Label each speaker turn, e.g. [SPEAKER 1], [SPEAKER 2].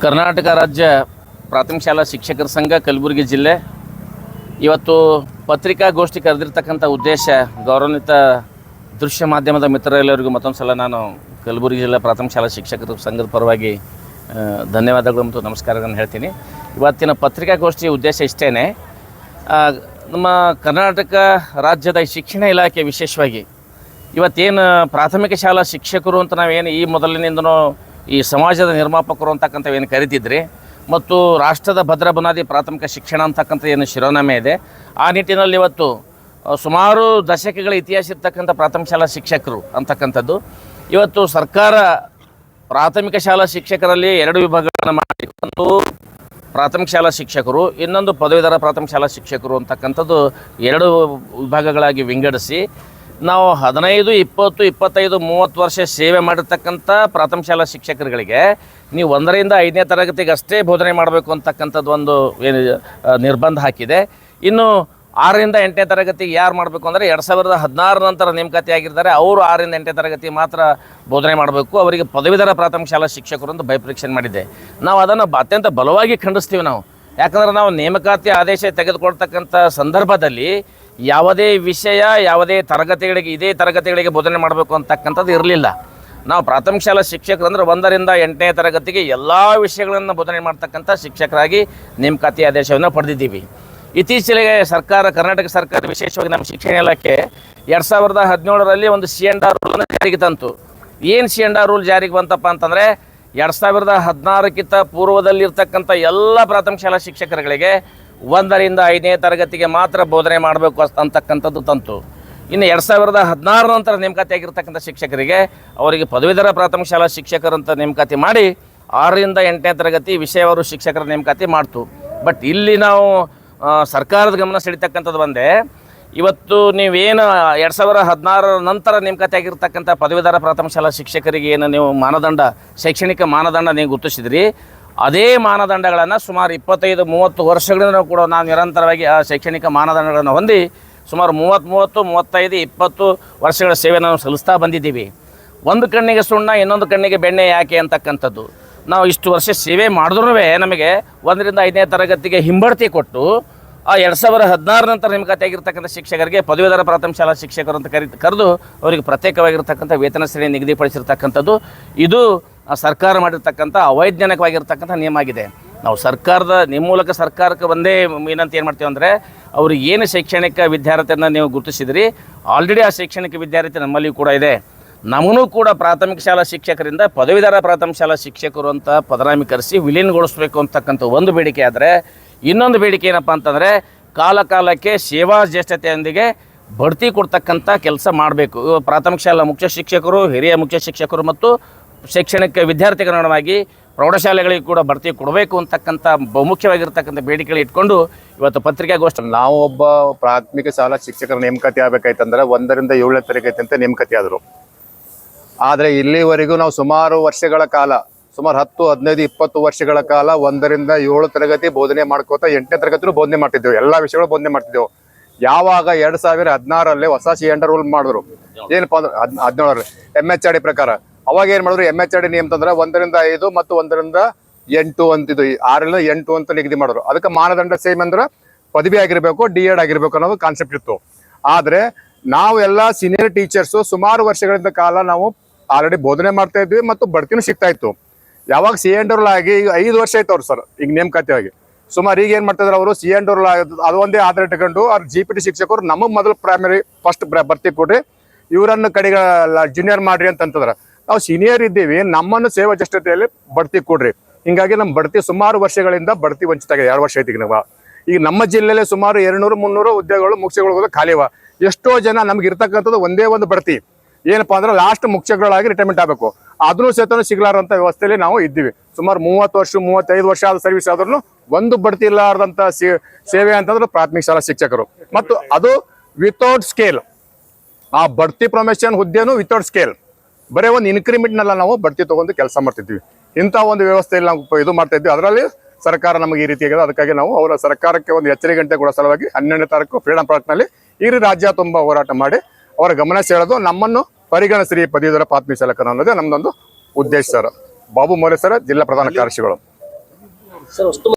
[SPEAKER 1] ಕರ್ನಾಟಕ ರಾಜ್ಯ ಪ್ರಾಥಮಿಕ ಶಾಲಾ ಶಿಕ್ಷಕರ ಸಂಘ ಕಲಬುರಗಿ ಜಿಲ್ಲೆ ಇವತ್ತು ಪತ್ರಿಕಾಗೋಷ್ಠಿ ಕರೆದಿರ್ತಕ್ಕಂಥ ಉದ್ದೇಶ ಗೌರವಾನ್ವಿತ ದೃಶ್ಯ ಮಾಧ್ಯಮದ ಮಿತ್ರರೆಲ್ಲರಿಗೂ ಮತ್ತೊಂದು ಸಲ ನಾನು ಕಲಬುರಗಿ ಜಿಲ್ಲಾ ಪ್ರಾಥಮಿಕ ಶಾಲಾ ಶಿಕ್ಷಕರ ಸಂಘದ ಪರವಾಗಿ ಧನ್ಯವಾದಗಳು ಮತ್ತು ನಮಸ್ಕಾರಗಳನ್ನು ಹೇಳ್ತೀನಿ. ಇವತ್ತಿನ ಪತ್ರಿಕಾಗೋಷ್ಠಿಯ ಉದ್ದೇಶ ಇಷ್ಟೇ, ನಮ್ಮ ಕರ್ನಾಟಕ ರಾಜ್ಯದ ಶಿಕ್ಷಣ ಇಲಾಖೆ ವಿಶೇಷವಾಗಿ ಇವತ್ತೇನು ಪ್ರಾಥಮಿಕ ಶಾಲಾ ಶಿಕ್ಷಕರು ಅಂತ ನಾವೇನು ಈ ಮೊದಲಿನಿಂದನೂ ಈ ಸಮಾಜದ ನಿರ್ಮಾಪಕರು ಅಂತಕ್ಕಂಥ ಏನು ಕರಿತಿದ್ರಿ ಮತ್ತು ರಾಷ್ಟ್ರದ ಭದ್ರ ಬುನಾದಿ ಪ್ರಾಥಮಿಕ ಶಿಕ್ಷಣ ಅಂತಕ್ಕಂಥ ಏನು ಶಿರೋನಾಮೆ ಇದೆ, ಆ ನಿಟ್ಟಿನಲ್ಲಿ ಇವತ್ತು ಸುಮಾರು ದಶಕಗಳ ಇತಿಹಾಸ ಇರ್ತಕ್ಕಂಥ ಪ್ರಾಥಮಿಕ ಶಾಲಾ ಶಿಕ್ಷಕರು ಅಂತಕ್ಕಂಥದ್ದು ಇವತ್ತು ಸರ್ಕಾರ ಪ್ರಾಥಮಿಕ ಶಾಲಾ ಶಿಕ್ಷಕರಲ್ಲಿ ಎರಡು ವಿಭಾಗಗಳನ್ನು ಮಾಡಿ, ಒಂದು ಪ್ರಾಥಮಿಕ ಶಾಲಾ ಶಿಕ್ಷಕರು, ಇನ್ನೊಂದು ಪದವೀಧರ ಪ್ರಾಥಮಿಕ ಶಾಲಾ ಶಿಕ್ಷಕರು ಅಂತಕ್ಕಂಥದ್ದು ಎರಡು ವಿಭಾಗಗಳಾಗಿ ವಿಂಗಡಿಸಿ ನಾವು 15, 20, 25, 30 ವರ್ಷ ಸೇವೆ ಮಾಡಿರ್ತಕ್ಕಂಥ ಪ್ರಾಥಮಿಕ ಶಾಲಾ ಶಿಕ್ಷಕರುಗಳಿಗೆ ನೀವು 1ರಿಂದ 5ನೇ ತರಗತಿಗೆ ಅಷ್ಟೇ ಬೋಧನೆ ಮಾಡಬೇಕು ಅಂತಕ್ಕಂಥದ್ದು ಒಂದು ಏನು ನಿರ್ಬಂಧ ಹಾಕಿದೆ. ಇನ್ನು 6ರಿಂದ 8ನೇ ತರಗತಿಗೆ ಯಾರು ಮಾಡಬೇಕು ಅಂದರೆ 2016 ನಂತರ ನೇಮಕಾತಿ ಆಗಿರ್ತಾರೆ, ಅವರು 6ರಿಂದ 8ನೇ ತರಗತಿ ಮಾತ್ರ ಬೋಧನೆ ಮಾಡಬೇಕು, ಅವರಿಗೆ ಪದವೀಧರ ಪ್ರಾಥಮಿಕ ಶಾಲಾ ಶಿಕ್ಷಕರು ಅಂತ ಬೈಪರೀಕ್ಷೆ ಮಾಡಿದೆ. ನಾವು ಅದನ್ನು ಅತ್ಯಂತ ಬಲವಾಗಿ ಖಂಡಿಸ್ತೀವಿ ನಾವು. ಯಾಕಂದರೆ ನಾವು ನೇಮಕಾತಿ ಆದೇಶ ತೆಗೆದುಕೊಳ್ತಕ್ಕಂಥ ಸಂದರ್ಭದಲ್ಲಿ ಯಾವುದೇ ವಿಷಯ ಯಾವುದೇ ತರಗತಿಗಳಿಗೆ ಇದೇ ತರಗತಿಗಳಿಗೆ ಬೋಧನೆ ಮಾಡಬೇಕು ಅಂತಕ್ಕಂಥದ್ದು ಇರಲಿಲ್ಲ. ನಾವು ಪ್ರಾಥಮಿಕ ಶಾಲಾ ಶಿಕ್ಷಕರು ಅಂದರೆ 1ರಿಂದ 8ನೇ ತರಗತಿಗೆ ಎಲ್ಲ ವಿಷಯಗಳನ್ನು ಬೋಧನೆ ಮಾಡ್ತಕ್ಕಂಥ ಶಿಕ್ಷಕರಾಗಿ ನೇಮಕಾತಿ ಆದೇಶವನ್ನು ಪಡೆದಿದ್ದೀವಿ. ಇತ್ತೀಚೆಗೆ ಸರ್ಕಾರ, ಕರ್ನಾಟಕ ಸರ್ಕಾರ ವಿಶೇಷವಾಗಿ ನಮ್ಮ ಶಿಕ್ಷಣ ಇಲಾಖೆ 2017ರಲ್ಲಿ ಒಂದು C&R ರೂಲನ್ನು ಜಾರಿಗೆ ತಂತು. ಏನು C&R ರೂಲ್ ಜಾರಿಗೆ ಬಂತಪ್ಪ ಅಂತಂದರೆ 2016ಕ್ಕಿಂತ ಪೂರ್ವದಲ್ಲಿರ್ತಕ್ಕಂಥ ಎಲ್ಲ ಪ್ರಾಥಮಿಕ ಶಾಲಾ ಶಿಕ್ಷಕರುಗಳಿಗೆ 1ರಿಂದ 5ನೇ ತರಗತಿಗೆ ಮಾತ್ರ ಬೋಧನೆ ಮಾಡಬೇಕು ಅಂತಕ್ಕಂಥದ್ದು ತಂತು. ಇನ್ನು 2016 ನಂತರ ನೇಮಕಾತಿ ಆಗಿರ್ತಕ್ಕಂಥ ಶಿಕ್ಷಕರಿಗೆ ಅವರಿಗೆ ಪದವೀಧರ ಪ್ರಾಥಮಿಕ ಶಾಲಾ ಶಿಕ್ಷಕರಂತ ನೇಮಕಾತಿ ಮಾಡಿ 6ರಿಂದ 8ನೇ ತರಗತಿ ವಿಷಯವರು ಶಿಕ್ಷಕರ ನೇಮಕಾತಿ ಮಾಡ್ತು. ಬಟ್ ಇಲ್ಲಿ ನಾವು ಸರ್ಕಾರದ ಗಮನ ಸೆಳೀತಕ್ಕಂಥದ್ದು ಬಂದೆ, ಇವತ್ತು ನೀವೇನು 2016 ನಂತರ ನೇಮಕಾತಿ ಆಗಿರ್ತಕ್ಕಂಥ ಪದವೀಧರ ಪ್ರಾಥಮಿಕ ಶಾಲಾ ಶಿಕ್ಷಕರಿಗೆ ಏನು ನೀವು ಮಾನದಂಡ, ಶೈಕ್ಷಣಿಕ ಮಾನದಂಡ ನೀವು ಗುರುತಿಸಿದ್ರಿ, ಅದೇ ಮಾನದಂಡಗಳನ್ನು ಸುಮಾರು 25-30 ವರ್ಷಗಳಿಂದ ಕೂಡ ನಾವು ನಿರಂತರವಾಗಿ ಆ ಶೈಕ್ಷಣಿಕ ಮಾನದಂಡಗಳನ್ನು ಹೊಂದಿ ಸುಮಾರು 30, 35, 20 ವರ್ಷಗಳ ಸೇವೆ ನಾವು ಸಲ್ಲಿಸ್ತಾ ಬಂದಿದ್ದೀವಿ. ಒಂದು ಕಣ್ಣಿಗೆ ಸುಣ್ಣ ಇನ್ನೊಂದು ಕಣ್ಣಿಗೆ ಬೆಣ್ಣೆ ಯಾಕೆ ಅಂತಕ್ಕಂಥದ್ದು. ನಾವು ಇಷ್ಟು ವರ್ಷ ಸೇವೆ ಮಾಡಿದ್ರೂ ನಮಗೆ 1ರಿಂದ 5ನೇ ತರಗತಿಗೆ ಹಿಂಬಡ್ತಿ ಕೊಟ್ಟು ಆ 2016 ನಂತರ ನೇಮಕಾತಿ ಆಗಿರ್ತಕ್ಕಂಥ ಶಿಕ್ಷಕರಿಗೆ ಪದವೀಧರ ಪ್ರಾಥಮಿಕ ಶಾಲಾ ಶಿಕ್ಷಕರು ಅಂತ ಕರೆದು ಅವರಿಗೆ ಪ್ರತ್ಯೇಕವಾಗಿರ್ತಕ್ಕಂಥ ವೇತನ ಶ್ರೇಣಿ ನಿಗದಿಪಡಿಸಿರ್ತಕ್ಕಂಥದ್ದು ಇದು ಸರ್ಕಾರ ಮಾಡಿರ್ತಕ್ಕಂಥ ಅವೈಜ್ಞಾನಿಕವಾಗಿರ್ತಕ್ಕಂಥ ನಿಯಮ ಆಗಿದೆ. ನಾವು ಸರ್ಕಾರದ ನಿಮ್ಮ ಮೂಲಕ ಸರ್ಕಾರಕ್ಕೆ ಒಂದೇ ಏನಂತ ಏನು ಮಾಡ್ತೀವಿ ಅಂದರೆ, ಅವ್ರಿಗೆ ಏನು ಶೈಕ್ಷಣಿಕ ವಿದ್ಯಾರ್ಥಿಯನ್ನು ನೀವು ಗುರುತಿಸಿದ್ರಿ, ಆಲ್ರೆಡಿ ಆ ಶೈಕ್ಷಣಿಕ ವಿದ್ಯಾರ್ಥಿ ನಮ್ಮಲ್ಲಿ ಕೂಡ ಇದೆ. ನಮಗೂ ಕೂಡ ಪ್ರಾಥಮಿಕ ಶಾಲಾ ಶಿಕ್ಷಕರಿಂದ ಪದವೀಧರ ಪ್ರಾಥಮಿಕ ಶಾಲಾ ಶಿಕ್ಷಕರು ಅಂತ ಪದನಾಮೀಕರಿಸಿ ವಿಲೀನಗೊಳಿಸಬೇಕು ಅಂತಕ್ಕಂಥ ಒಂದು ಬೇಡಿಕೆ. ಆದರೆ ಇನ್ನೊಂದು ಬೇಡಿಕೆ ಏನಪ್ಪ ಅಂತಂದರೆ, ಕಾಲಕ್ಕೆ ಸೇವಾ ಜ್ಯೇಷ್ಠತೆಯೊಂದಿಗೆ ಬಡ್ತಿ ಕೊಡ್ತಕ್ಕಂಥ ಕೆಲಸ ಮಾಡಬೇಕು. ಪ್ರಾಥಮಿಕ ಶಾಲಾ ಮುಖ್ಯ ಶಿಕ್ಷಕರು, ಹಿರಿಯ ಮುಖ್ಯ ಶಿಕ್ಷಕರು ಮತ್ತು ಶೈಕ್ಷಣಿಕ ವಿದ್ಯಾರ್ಥಿಗನುಗುಣವಾಗಿ ಪ್ರೌಢಶಾಲೆಗಳಿಗೆ ಕೂಡ ಬಡ್ತಿ ಕೊಡಬೇಕು ಅಂತಕ್ಕಂಥ ಬಹುಮುಖ್ಯವಾಗಿರ್ತಕ್ಕಂಥ ಬೇಡಿಕೆಗಳು ಇಟ್ಕೊಂಡು ಇವತ್ತು ಪತ್ರಿಕಾಗೋಷ್ಠಿ.
[SPEAKER 2] ನಾವು ಒಬ್ಬ ಪ್ರಾಥಮಿಕ ಶಾಲಾ ಶಿಕ್ಷಕರ ನೇಮಕಾತಿ ಆಗಬೇಕಾಯ್ತಂದ್ರೆ 1ರಿಂದ 7ನೇ ತರಗತಿ ಅಂತ ನೇಮಕಾತಿ ಆದರು. ಆದರೆ ಇಲ್ಲಿವರೆಗೂ ನಾವು ಸುಮಾರು ವರ್ಷಗಳ ಕಾಲ, ಸುಮಾರು 10, 15, 20 ವರ್ಷಗಳ ಕಾಲ 1ರಿಂದ 7 ತರಗತಿ ಬೋಧನೆ ಮಾಡ್ಕೋತ 8ನೇ ತರಗತಿ ಬೋಧನೆ ಮಾಡ್ತಿದ್ದೆವು, ಎಲ್ಲ ವಿಷಯಗಳು ಬೋಧನೆ ಮಾಡ್ತಿದ್ದೆವು. ಯಾವಾಗ 2016ರಲ್ಲಿ ಹೊಸ C&R ರೂಲ್ ಮಾಡಿದ್ರು, ಏನಪ್ಪಾ ಅಂದ್ರೆ 17ರಲ್ಲಿ MHRD ಪ್ರಕಾರ, ಅವಾಗ ಏನು ಮಾಡಿದ್ರು, MHRD ನಿಯಮ ಅಂತಂದ್ರೆ 1ರಿಂದ 5 ಮತ್ತು 1ರಿಂದ 8 ಅಂತಿದ್ದು, 6ರಿಂದ 8 ಅಂತ ನಿಗದಿ ಮಾಡಿದ್ರು. ಅದಕ್ಕೆ ಮಾನದಂಡ ಸೇಮ್ ಅಂದ್ರೆ ಪದವಿ ಆಗಿರ್ಬೇಕು, D.Ed ಆಗಿರ್ಬೇಕು ಅನ್ನೋದು ಕಾನ್ಸೆಪ್ಟ್ ಇತ್ತು. ಆದ್ರೆ ನಾವು ಎಲ್ಲ ಸೀನಿಯರ್ ಟೀಚರ್ಸು ಸುಮಾರು ವರ್ಷಗಳಿಂದ ಕಾಲ ನಾವು ಆಲ್ರೆಡಿ ಬೋಧನೆ ಮಾಡ್ತಾ ಇದ್ವಿ ಮತ್ತು ಬಡ್ತಿನೂ ಸಿಗ್ತಾ ಇತ್ತು. ಯಾವಾಗ C&R ರೂಲ್ ಆಗಿ ಈಗ 5 ವರ್ಷ ಆಯ್ತು ಅವ್ರು ಸರ್ ಈಗ ನೇಮಕಾತಿ ಆಗಿ. ಸುಮಾರು ಈಗ ಏನ್ ಮಾಡ್ತಿದ್ರು ಅವರು, C&R ರೂಲ್ ಅದು ಒಂದೇ ಆಧಾರ ಇಟ್ಕೊಂಡು ಅವ್ರ GPT ಶಿಕ್ಷಕರು ನಮಗೆ ಮೊದಲು ಪ್ರೈಮರಿ ಫಸ್ಟ್ ಭರ್ತಿ ಕೊಡ್ರಿ, ಇವರನ್ನು ಕಡೆಗೆ ಜೂನಿಯರ್ ಮಾಡ್ರಿ ಅಂತಂತಂದ್ರೆ, ನಾವು ಸೀನಿಯರ್ ಇದ್ದೀವಿ, ನಮ್ಮನ್ನು ಸೇವಾ ಜ್ಯೇಷ್ಠತೆಯಲ್ಲಿ ಬಡ್ತಿ ಕೊಡ್ರಿ. ಹಿಂಗಾಗಿ ನಮ್ಮ ಬಡ್ತಿ ಸುಮಾರು ವರ್ಷಗಳಿಂದ ಬಡ್ತಿ ವಂಚಿತ ಆಗಿದೆ. 2 ವರ್ಷ ಐತಿ ನಾವು. ಈಗ ನಮ್ಮ ಜಿಲ್ಲೆಯಲ್ಲಿ ಸುಮಾರು 200-300 ಉದ್ಯೋಗಗಳು ಮುಖ್ಯಗಳು ಖಾಲಿವ. ಎಷ್ಟೋ ಜನ ನಮ್ಗೆ ಇರ್ತಕ್ಕಂಥದ್ದು ಒಂದೇ ಒಂದು ಬಡ್ತಿ, ಏನಪ್ಪಾ ಅಂದ್ರೆ ಲಾಸ್ಟ್ ಮುಖ್ಯಗಳಾಗಿ ರಿಟೈರ್ಮೆಂಟ್ ಆಗಬೇಕು, ಅದನ್ನು ಸಹಿತ ಸಿಗ್ಲಾರಂತ ವ್ಯವಸ್ಥೆಯಲ್ಲಿ ನಾವು ಇದ್ದೀವಿ. ಸುಮಾರು 30 ವರ್ಷ 35 ವರ್ಷ ಆದ ಸರ್ವಿಸ್ ಆದ್ರೂ ಒಂದು ಬಡ್ತಿ ಇಲ್ಲಾರ್ದಂತ ಸೇವೆ ಅಂತಂದ್ರೆ ಪ್ರಾಥಮಿಕ ಶಾಲಾ ಶಿಕ್ಷಕರು. ಮತ್ತು ಅದು ವಿತೌಟ್ ಸ್ಕೇಲ್, ಆ ಬಡ್ತಿ ಪ್ರಮೋಷನ್ ಹುದ್ದೆನು ವಿತೌಟ್ ಸ್ಕೇಲ್, ಬರೀ ಒಂದು ಇನ್ಕ್ರಿಮೆಂಟ್ನೆಲ್ಲ ನಾವು ಬಡ್ತಿ ತಗೊಂಡು ಕೆಲಸ ಮಾಡ್ತಿದ್ವಿ. ಇಂಥ ಒಂದು ವ್ಯವಸ್ಥೆಯಲ್ಲಿ ನಾವು ಇದು ಮಾಡ್ತಾ ಇದ್ವಿ. ಅದರಲ್ಲಿ ಸರ್ಕಾರ ನಮಗೆ ಈ ರೀತಿ ಆಗಿದೆ. ಅದಕ್ಕಾಗಿ ನಾವು ಅವರ ಸರ್ಕಾರಕ್ಕೆ ಒಂದು ಎಚ್ಚರಿಕೆ ಗಂಟೆ ಕೊಡೋ ಸಲುವಾಗಿ 12ನೇ ತಾರೀಕು ಫ್ರೀಡಂ ಪಾರ್ಕ್ನಲ್ಲಿ ಇಡೀ ರಾಜ್ಯ ತುಂಬ ಹೋರಾಟ ಮಾಡಿ ಅವರ ಗಮನ ಸೆಳೆದು ನಮ್ಮನ್ನು ಪರಿಗಣಿಸಿರಿ ಪದವೀಧರ ಪ್ರಾಥಮಿಕ ಶಾಲಕರು ಅನ್ನೋದೇ ನಮ್ದೊಂದು ಉದ್ದೇಶ ಸರ್. ಬಾಬು ಮೌಲ್ಯ ಸರ್, ಜಿಲ್ಲಾ ಪ್ರಧಾನ ಕಾರ್ಯದರ್ಶಿಗಳು.
[SPEAKER 3] ಸರ್ ಅಷ್ಟು